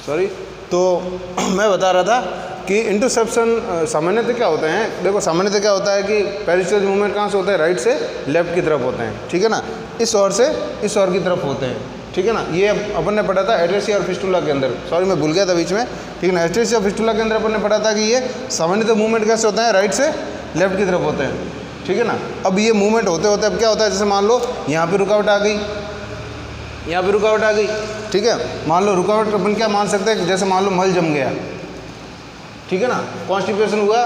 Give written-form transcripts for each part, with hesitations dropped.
Sorry, तो मैं बता रहा था कि इंटरसेप्शन सामान्यतः क्या होते हैं। देखो सामान्यतः क्या होता है कि पेरिस्टल मूवमेंट कहाँ से होता है, राइट से लेफ्ट की तरफ होते हैं, ठीक है ना, इस ओर से इस ओर की तरफ होते हैं, ठीक है ना। ये अपन ने पढ़ा था एट्रेसिया और फिस्टुला के अंदर, सॉरी मैं भूल गया था बीच में, ठीक है ना। एट्रेसिया और फिस्टुला के अंदर अपन ने पढ़ा था कि ये सामान्यतः मूवमेंट कैसे होते हैं, राइट से लेफ्ट की तरफ होते हैं, ठीक है ना। अब ये मूवमेंट होते होते अब क्या होता है, जैसे मान लो यहाँ पे रुकावट आ गई, यहाँ पे रुकावट आ गई, ठीक है। मान लो रुकावट अपन क्या मान सकते हैं, जैसे मान लो मल जम गया, ठीक है ना, कॉन्स्टिपेशन हुआ,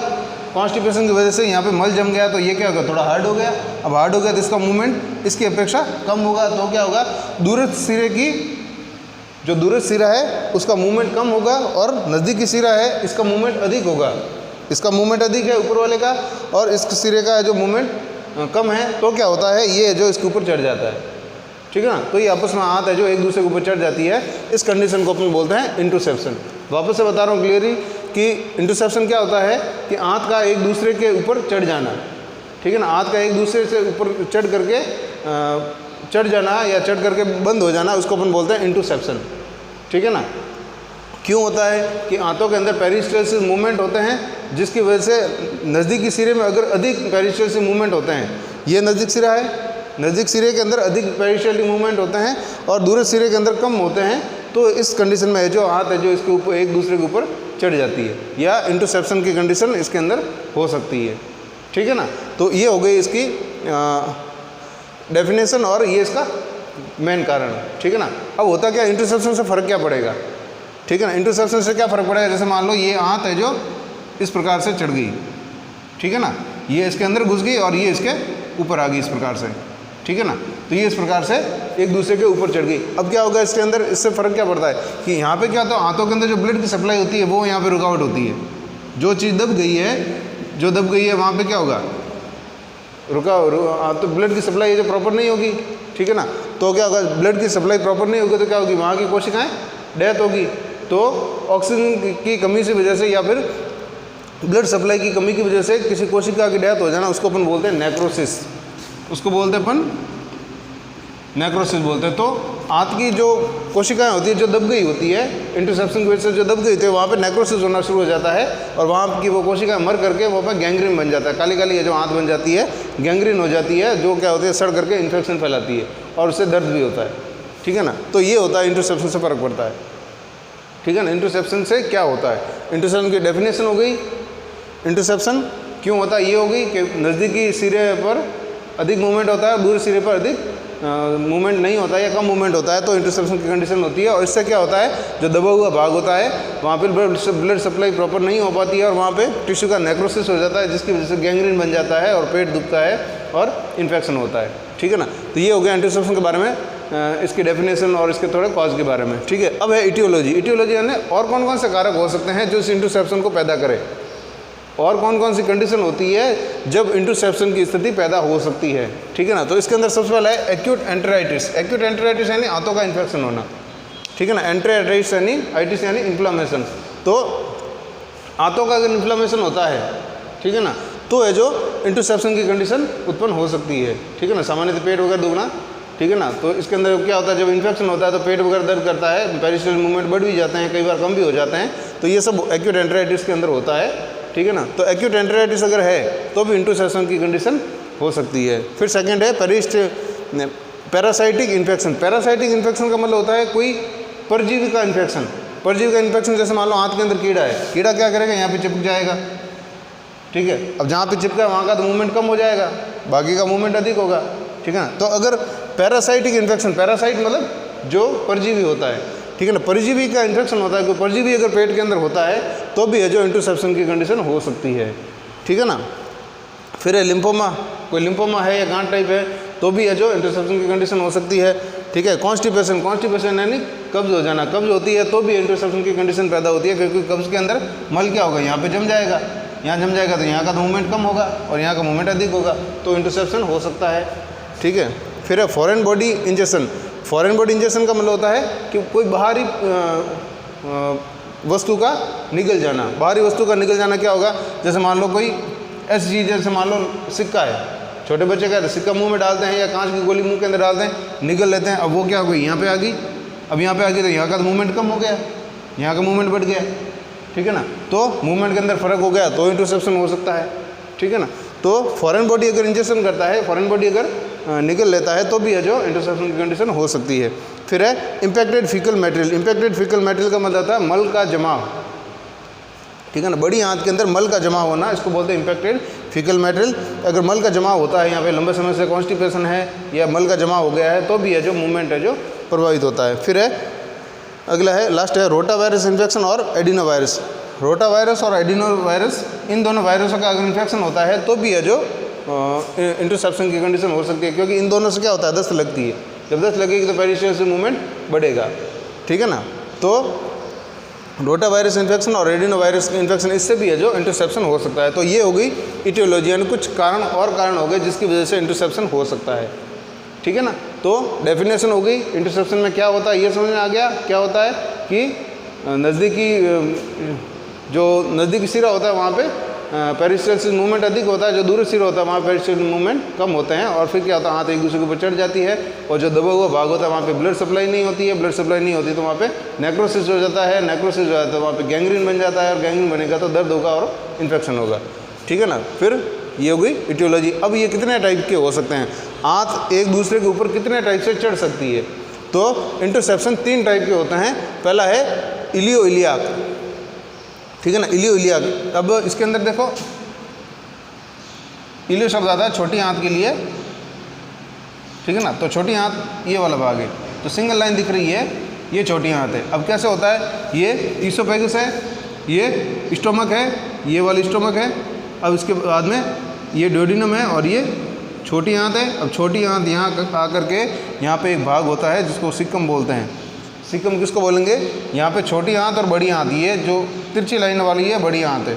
कॉन्स्टिपेशन की वजह से यहाँ पे मल जम गया, तो ये क्या होगा, थोड़ा हार्ड हो गया। अब हार्ड हो गया तो इसका मूवमेंट इसकी अपेक्षा कम होगा, तो क्या होगा, दूरस्थ सिरे की, जो दूरस्थ सिरा है उसका मूवमेंट कम होगा, और नज़दीकी सिरा है इसका मूवमेंट अधिक होगा। इसका मूवमेंट अधिक है ऊपर वाले का, और इस सिरे का जो मूवमेंट कम है, तो क्या होता है, ये जो इसके ऊपर चढ़ जाता है, ठीक है ना। तो ये आपस में हाथ है जो एक दूसरे के ऊपर चढ़ जाती है, इस कंडीशन को अपन बोलते हैं इंटरसेप्शन। वापस से बता रहा हूँ क्लियरली कि इंटरसेप्शन क्या होता है कि हाथ का एक दूसरे के ऊपर चढ़ जाना, ठीक है ना, हाथ का एक दूसरे से ऊपर चढ़ करके चढ़ जाना या चढ़ करके बंद हो जाना, उसको अपन बोलते हैं इंटरसेप्शन, ठीक है ना। क्यों होता है कि हाथों के अंदर पेरिस्टल्सिस मूवमेंट होते हैं, जिसकी वजह से नज़दीकी सिरे में अगर अधिक पेरिस्टल्सिस मूवमेंट होते हैं, ये नज़दीक सिरा है, नज़दीक सिरे के अंदर अधिक पेरिस्टल्सिस मूवमेंट होते हैं और दूरस्थ सिरे के अंदर कम होते हैं, तो इस कंडीशन में जो हाथ है जो इसके ऊपर एक दूसरे के ऊपर चढ़ जाती है, या इंटरसेप्शन की कंडीशन इसके अंदर हो सकती है, ठीक है ना। तो ये हो गई इसकी डेफिनेशन, और ये इसका मेन कारण है, ठीक है ना। अब होता क्या, इंटरसेप्शन से फ़र्क क्या पड़ेगा, ठीक है ना। इंटरसेप्शन से क्या फ़र्क पड़ेगा, जैसे मान लो ये हाथ है जो इस प्रकार से चढ़ गई, ठीक है ना, ये इसके अंदर घुस गई और ये इसके ऊपर आ गई इस प्रकार से, ठीक है ना। तो ये इस प्रकार से एक दूसरे के ऊपर चढ़ गई। अब क्या होगा इसके अंदर, इससे फ़र्क क्या पड़ता है कि यहाँ पे क्या होता है, हाथों के अंदर जो ब्लड की सप्लाई होती है वो यहाँ पे रुकावट होती है। जो चीज़ दब गई है, जो दब गई है वहाँ पे क्या होगा, तो ब्लड की सप्लाई जो प्रॉपर नहीं होगी, ठीक है ना। तो क्या होगा, ब्लड की सप्लाई प्रॉपर नहीं होगी तो क्या होगी, वहाँ की कोशिकाएँ डेथ होगी। तो ऑक्सीजन की कमी की वजह से या फिर ब्लड सप्लाई की कमी की वजह से किसी कोशिका की डेथ हो जाना, उसको अपन बोलते हैं नेक्रोसिस, उसको बोलते हैं अपन नेक्रोसिस बोलते हैं। तो हाथ की जो कोशिकाएं होती है जो दब गई होती है, इंटरसेप्शन की वजह से जो दब गई थी, वहाँ पे नेक्रोसिस होना शुरू हो जाता है, और वहाँ की वो कोशिकाएं मर करके वहाँ पर गैंग्रीन बन जाता है, काली काली जो हाथ बन जाती है, गैंग्रीन हो जाती है, जो क्या होती है, सड़ करके इन्फेक्शन फैलाती है और उससे दर्द भी होता है, ठीक है ना। तो ये होता है, इंटरसेप्शन से फ़र्क पड़ता है, ठीक है ना। इंटरसेप्शन से क्या होता है, इंटरसेप्शन की डेफिनेशन हो गई, इंटरसेप्शन क्यों होता है ये हो गई कि नज़दीकी सिरे पर अधिक मूवमेंट होता है, दूर सिरे पर अधिक मूवमेंट नहीं होता है या कम मूवमेंट होता है, तो इंटरसेप्शन की कंडीशन होती है। और इससे क्या होता है, जो दबा हुआ भाग होता है वहाँ पर ब्लड सप्लाई प्रॉपर नहीं हो पाती है और वहाँ पे टिश्यू का नेक्रोसिस हो जाता है, जिसकी वजह से गैंग्रीन बन जाता है और पेट दुखता है और इन्फेक्शन होता है, ठीक है ना। तो ये हो गया इंटरसेप्शन के बारे में, इसकी डेफिनेशन और इसके थोड़े कॉज के बारे में, ठीक है। अब है इटियोलॉजी। इटियोलॉजी यानी और कौन कौन से कारक हो सकते हैं जो इस इंटरसेप्शन को पैदा करे, और कौन कौन सी कंडीशन होती है जब इंटरसेप्शन की स्थिति पैदा हो सकती है, ठीक है ना। तो इसके अंदर सबसे पहला है एक्यूट एंटेराइटिस। एक्यूट एंटेराइटिस यानी हाथों का इन्फेक्शन होना, ठीक है ना। एंटेराइटिस यानी आइटिस यानी इन्फ्लामेशन। तो हाथों का अगर इन्फ्लामेशन होता है, ठीक है ना, तो है जो इंटरसेप्शन की कंडीशन उत्पन्न हो सकती है, ठीक है ना। सामान्यतः पेट वगैरह दुखना, ठीक है ना। तो इसके अंदर क्या होता है, जब इन्फेक्शन होता है तो पेट वगैरह दर्द करता है, पेरिस्टल मूवमेंट बढ़ भी जाते हैं, कई बार कम भी हो जाते हैं, तो ये सब एक्यूट एंटेराइटिस के अंदर होता है, ठीक है ना। तो एक्यूट एंटेराइटिस अगर है तो भी इंटरसेप्शन की कंडीशन हो सकती है। फिर सेकंड है पैरासाइटिक इन्फेक्शन। पैरासाइटिक इन्फेक्शन का मतलब होता है कोई परजीवी का इन्फेक्शन। परजीवी का इन्फेक्शन जैसे मान लो हाथ के अंदर कीड़ा है, कीड़ा क्या करेगा, यहाँ पे चिपक जाएगा, ठीक है। अब जहाँ पे चिपका वहाँ का तो मूवमेंट कम हो जाएगा, बाकी का मूवमेंट अधिक होगा, ठीक है ना। तो अगर पैरासाइटिक इन्फेक्शन, पैरासाइट मतलब जो परजीवी होता है, ठीक है ना, परजीवी का इन्फेक्शन होता है, कोई परजीवी अगर पेट के अंदर होता है तो भी है जो इंटरसेप्शन की कंडीशन हो सकती है, ठीक है ना। फिर है लिम्फोमा, कोई लिम्फोमा है या गांठ टाइप है तो भी है जो इंटरसेप्शन की कंडीशन हो सकती है, ठीक है। कॉन्स्टिपेशन, कॉन्स्टिपेशन यानी कब्ज हो जाना, कब्ज होती है तो भी इंटरसेप्शन की कंडीशन पैदा होती है, क्योंकि कब्ज के अंदर मल क्या होगा, यहाँ पे जम जाएगा, यहाँ जम जाएगा तो यहाँ का तो मूवमेंट कम होगा और यहाँ का मूवमेंट अधिक होगा, तो इंटरसेप्शन हो सकता है, ठीक है। फिर है foreign body injection. Foreign body injection का मतलब होता है कि कोई बाहरी वस्तु का निगल जाना। बाहरी वस्तु का निगल जाना क्या होगा, जैसे मान लो कोई ऐसी चीज़, जैसे मान लो सिक्का है, छोटे बच्चे का सिक्का मुंह में डालते हैं या कांच की गोली मुंह के अंदर डालते हैं, निगल लेते हैं, अब वो क्या हो गई, यहाँ पे आ गई, अब यहाँ पे आ गई तो यहाँ का मूवमेंट कम हो गया, यहाँ का मूवमेंट बढ़ गया, ठीक है ना, तो मूवमेंट के अंदर फर्क हो गया तो इंटरसेप्शन हो सकता है, ठीक है ना। तो फॉरेन बॉडी अगर इंजेक्शन करता है, फॉरेन बॉडी अगर निकल लेता है तो भी है जो इंटरसेप्शन की कंडीशन हो सकती है। फिर है impacted faecal material. Impacted faecal material का मतलब होता है मल का जमाव, ठीक है ना, बड़ी आंत के अंदर मल का जमाव होना, इसको बोलते हैं इम्पैक्टेड फीकल मटेरियल। अगर मल का जमाव होता है यहाँ पे लंबे समय से कॉन्स्टिपेशन है या मल का जमाव हो गया है तो भी है जो मूवमेंट है जो प्रभावित होता है। फिर है अगला है लास्ट है रोटा वायरस इन्फेक्शन और एडिनो वायरस। रोटा वायरस और एडिनो वायरस, इन दोनों वायरसों का अगर इन्फेक्शन होता है तो भी है जो इंटरसेप्शन की कंडीशन हो सकती है, क्योंकि इन दोनों से क्या होता है, दस्त लगती है। जब दस्त लगेगी तो पेरिस्टाल्टिक से मूवमेंट बढ़ेगा, ठीक है ना। तो रोटा वायरस इन्फेक्शन और एडिनो वायरस इन्फेक्शन, इससे भी है जो इंटरसेप्शन हो सकता है। तो ये हो गई इटियोलॉजी, यानी कुछ कारण हो गए जिसकी वजह से इंटरसेप्शन हो सकता है, ठीक है ना। तो डेफिनेशन हो गई इंटरसेप्शन में क्या होता है, ये समझ में आ गया। क्या होता है कि नज़दीकी सिरा होता है वहाँ पे पेरिस्टाल्टिक मूवमेंट अधिक होता है, जो दूर सिरा होता है वहाँ पेरिस्टाल्टिक मूवमेंट कम होते हैं, और फिर क्या होता है, हाथ एक दूसरे के ऊपर चढ़ जाती है, और जो दबा हुआ भाग होता है वहाँ पे ब्लड सप्लाई नहीं होती है। ब्लड सप्लाई नहीं होती तो वहाँ पे नेक्रोसिस हो जाता है, नेक्रोसिस हो जाता है वहाँ पे गैंग्रीन बन जाता है, और गैंग्रीन बनेगा तो दर्द होगा और इन्फेक्शन होगा, ठीक है ना। फिर ये हो गई इटियोलॉजी। अब ये कितने टाइप के हो सकते हैं, आंत एक दूसरे के ऊपर कितने टाइप से चढ़ सकती है। तो इंटरसेप्शन 3 टाइप के होते हैं। पहला है इलियो इलियाक, ठीक है ना, इलियो इलियाक। अब इसके अंदर देखो इलियो शब्द आता है छोटी आंत के लिए, ठीक है ना। तो छोटी आंत ये वाला भाग है, तो सिंगल लाइन दिख रही है, ये छोटी आंत है। अब कैसे होता है, ये ईसोफेगस है, ये स्टोमक है, ये वाली स्टोमक है। अब इसके बाद में ये ड्यूडेनम है और ये छोटी आंत है। अब छोटी आंत यहाँ आकर के यहाँ पे एक भाग होता है जिसको सिक्कम बोलते हैं। सिक्कम किसको बोलेंगे, यहाँ पे छोटी आंत और बड़ी आंत, ये जो तिरछी लाइन वाली है बड़ी आंत है,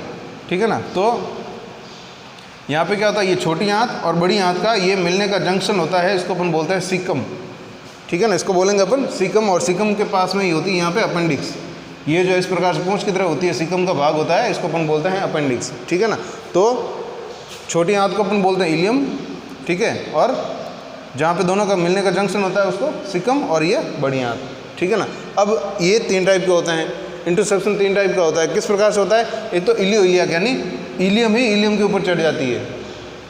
ठीक है ना। तो यहाँ पे क्या होता है, ये छोटी आंत और बड़ी आंत का ये मिलने का जंक्शन होता है, इसको अपन बोलते हैं सिक्कम, ठीक है ना। इसको बोलेंगे अपन सिक्कम, और सिक्कम के पास में ही होती है यहाँ पे अपेंडिक्स। ये जो इस प्रकार से पूंछ की तरह होती है, सिक्कम का भाग होता है, इसको अपन बोलते हैं अपेंडिक्स, ठीक है ना। तो छोटी आंत को अपन बोलते हैं इलियम, ठीक है, और जहाँ पे दोनों का मिलने का जंक्शन होता है उसको सिक्कम, और ये बड़ी आंत, ठीक है ना। अब ये 3 टाइप के होते हैं, इंटरसेप्शन 3 टाइप का होता है। किस प्रकार से होता है, एक तो इलियो इलियाक, यानी इलियम ही इलियम के ऊपर चढ़ जाती है,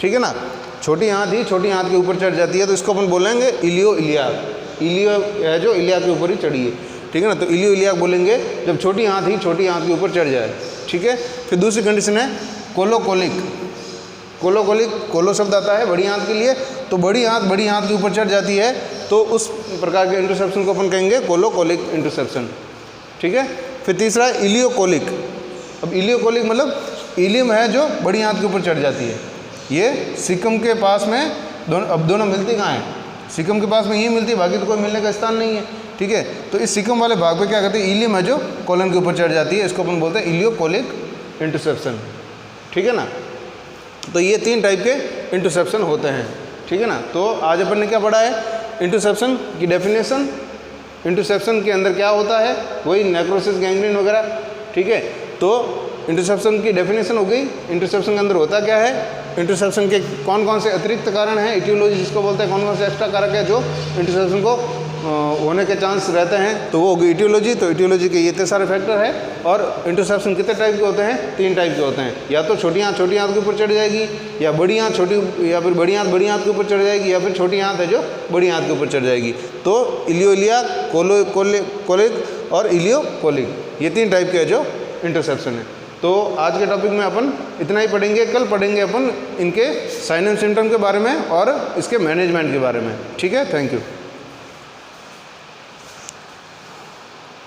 ठीक है ना। छोटी आंत ही छोटी आंत के ऊपर चढ़ जाती है, तो इसको अपन बोलेंगे इलियो इलियाक। इलियो है जो इलियाक के ऊपर ही चढ़ी है, ठीक है ना। तो इलियो इलियाक बोलेंगे जब छोटी आंत ही छोटी आंत के ऊपर चढ़ जाए, ठीक है। फिर दूसरी कंडीशन है कोलोकोलिक। कोलोकोलिक, कोलो शब्द आता है बड़ी आंत के लिए, तो बड़ी आंत के ऊपर चढ़ जाती है, तो उस प्रकार के इंटरसेप्शन को अपन कहेंगे कोलोकोलिक इंटरसेप्शन, ठीक है। फिर तीसरा है इलियोकोलिक। अब इलियोकोलिक मतलब इलियम है जो बड़ी आंत के ऊपर चढ़ जाती है, ये सिक्कम के पास में दोनों मिलती कहाँ हैं, सिक्कम के पास में ये मिलती है, बाकी तो कोई मिलने का स्थान नहीं है, ठीक है। तो इस सिक्कम वाले भाग पे क्या कहते हैं, इलियम है जो कोलन के ऊपर चढ़ जाती है, इसको अपन बोलते हैं इलियोकोलिक इंटरसेप्शन, ठीक है ना। तो ये 3 टाइप के इंटरसेप्शन होते हैं, ठीक है ना। तो आज अपन ने क्या पढ़ा है, इंटरसेप्शन की डेफिनेशन, इंटरसेप्शन के अंदर क्या होता है, वही नेक्रोसिस गैंग्रीन वगैरह, ठीक है। तो इंटरसेप्शन की डेफिनेशन हो गई, इंटरसेप्शन के अंदर होता क्या है, इंटरसेप्शन के कौन कौन से अतिरिक्त कारण हैं, इटियोलॉजी जिसको बोलते हैं, कौन कौन से एक्स्ट्रा कारक है जो इंटरसेप्शन को होने के चांस रहते हैं, तो वो होगी इटियोलॉजी। तो इटियोलॉजी के ये इतने सारे फैक्टर है। और इंटरसेप्शन कितने टाइप के होते हैं, 3 टाइप के होते हैं, या तो छोटी आंत के ऊपर चढ़ जाएगी, या बड़ी आंत छोटी, या फिर बड़ी आंत के ऊपर चढ़ जाएगी, या फिर छोटी आंत है जो बड़ी आंत के ऊपर चढ़ जाएगी। तो इलियो इलियाक, कोलिक और इलियोकोलिक, ये 3 टाइप के है जो इंटरसेप्शन है। तो आज के टॉपिक में अपन इतना ही पढ़ेंगे। कल पढ़ेंगे अपन इनके साइन एंड सिम्टम के बारे में और इसके मैनेजमेंट के बारे में, ठीक है। Thank you.